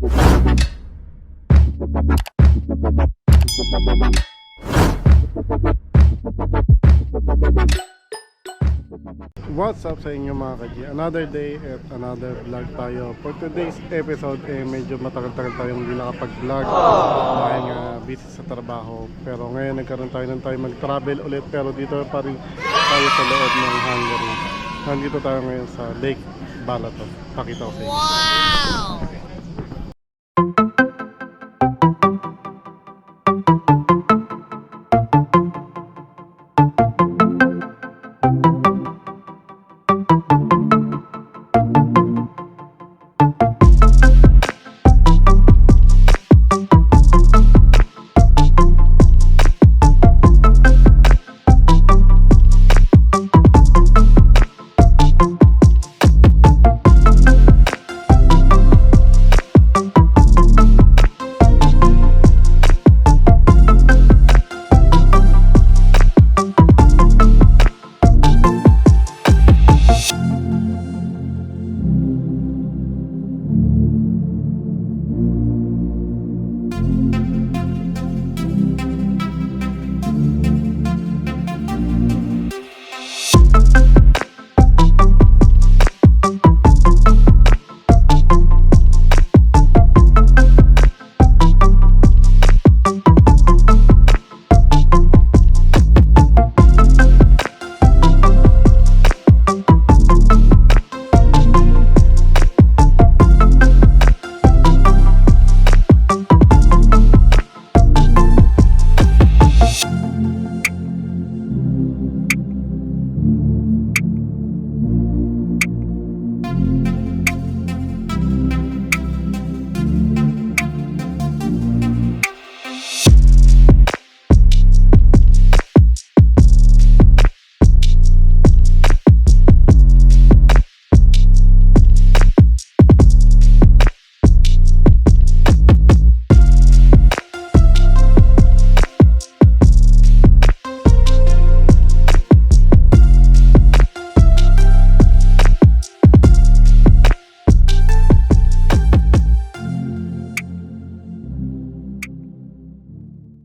What's up sa inyo mga kaji? Another day at another vlog tayo. For today's episode, medyo matagal-tagal tayong hindi nakapag-vlog dahil nga busy sa trabaho. Pero ngayon nagkaroon tayo ng time mag-travel ulit, pero dito pa rin tayo sa loob ng Hungary. Nandito tayo ngayon sa Lake Balaton. Pakita ko sa inyo. Wow!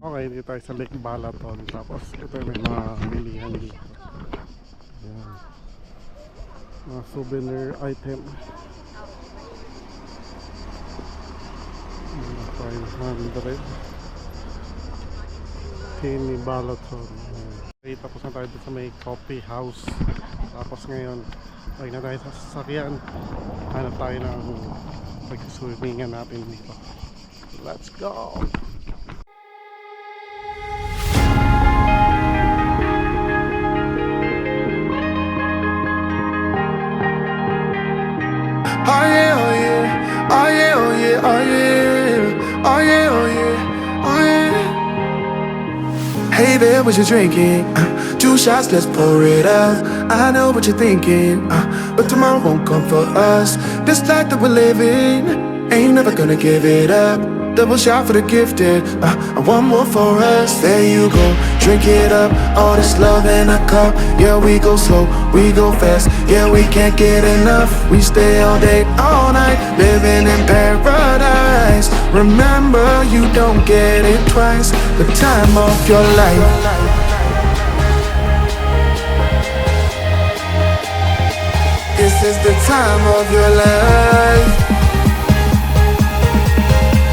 Okay, dito tayo sa Lake Balaton. Tapos ito may mga bilihan dito. Ayan. Mga souvenir item. 500 Tini Balaton. Okay, tapos na tayo dito sa may coffee house. Tapos ngayon ay na tayo sa sasakyan. Hanap tayo ng pag-swimmingan natin dito. Let's go! Oh yeah, oh yeah, oh yeah, oh yeah, oh yeah, oh yeah, oh yeah, oh yeah. Hey there, what you drinking? 2 shots, let's pour it out. I know what you're thinking, but tomorrow won't come for us. This life that we're living, ain't never gonna give it up. Double shot for the gifted, and one more for us. There you go, drink it up. All this love in a cup. Yeah, we go slow, we go fast. Yeah, we can't get enough. We stay all day, all night, living in paradise. Remember, you don't get it twice. The time of your life. This is the time of your life.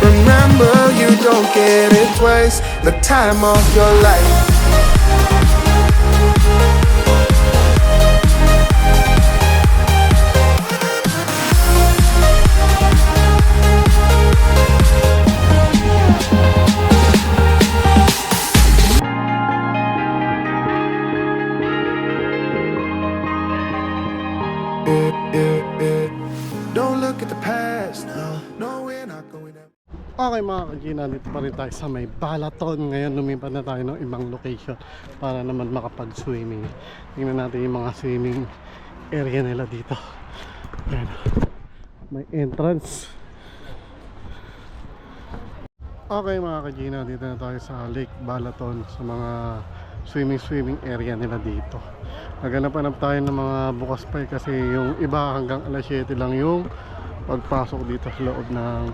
Remember, you don't get it twice. The time of your life. Don't look at the past. No, we're not going there. Okay mga kagina, dito pa rin tayo sa may Balaton. Ngayon lumipat na tayo ng ibang location para naman makapag-swimming. Tingnan natin yung mga swimming area nila dito. Ayan. May entrance. Okay mga kagina, dito na tayo sa Lake Balaton, sa mga swimming area nila dito. Naghanap-hanap tayo ng mga bukas pa kasi yung iba hanggang alas 7 lang yung pagpasok dito sa loob ng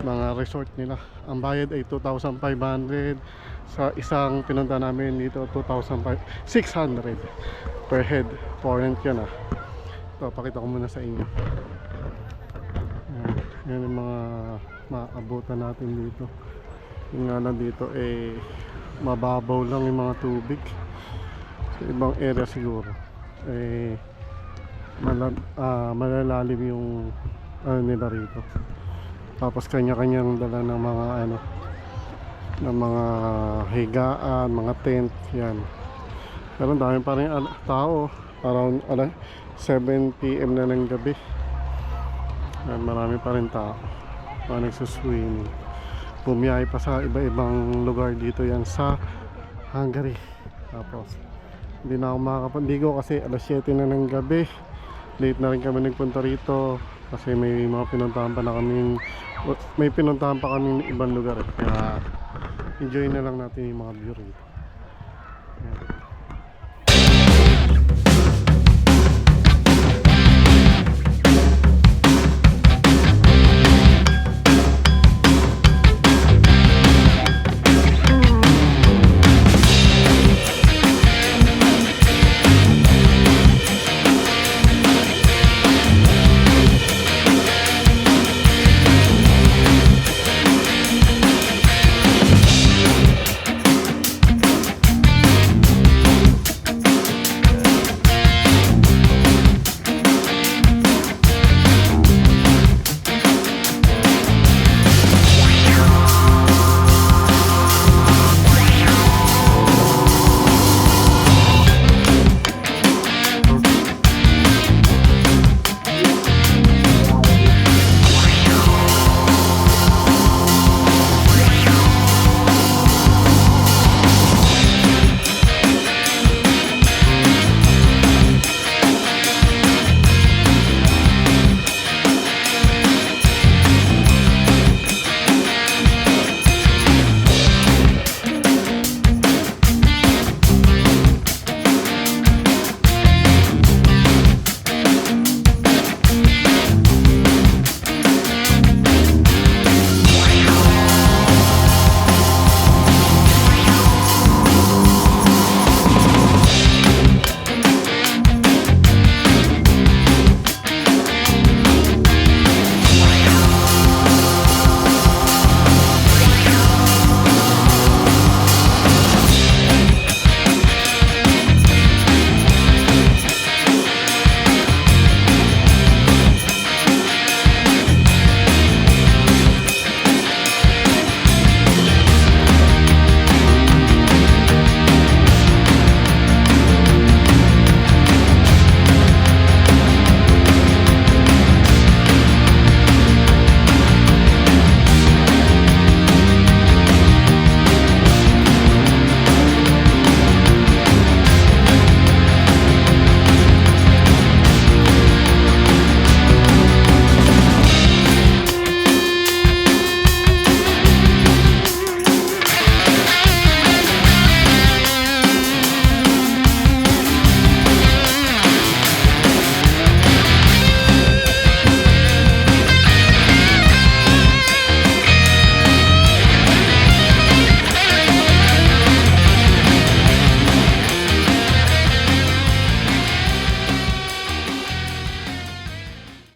mga resort nila. Ang bayad ay 2,500. Sa isang pinunta namin dito, 2,600 per head. Foreign yun ah. Ito, pakita ko muna sa inyo. Yan yung mga maabutan natin dito. Yung nga lang dito eh mababaw lang yung mga tubig. Sa ibang area siguro eh malalalim yung ano nila rito. Tapos kanya-kanyang dala ng mga ano, ng mga higaan, mga tent, yan. Pero ang dami pa rin tao. Around 7 PM na ng gabi. Yan, marami pa rin tao. Mga nagsuswimming. Bumiyahe pa sa iba-ibang lugar dito yan sa Hungary. Tapos hindi na ako makakapandigo kasi 7 na ng gabi. Late na rin kami nagpunta rito kasi may mga pinuntahan pa na kaming may pinuntahan pa kaming ibang lugar eh. Kaya enjoy na lang natin yung mga view rito.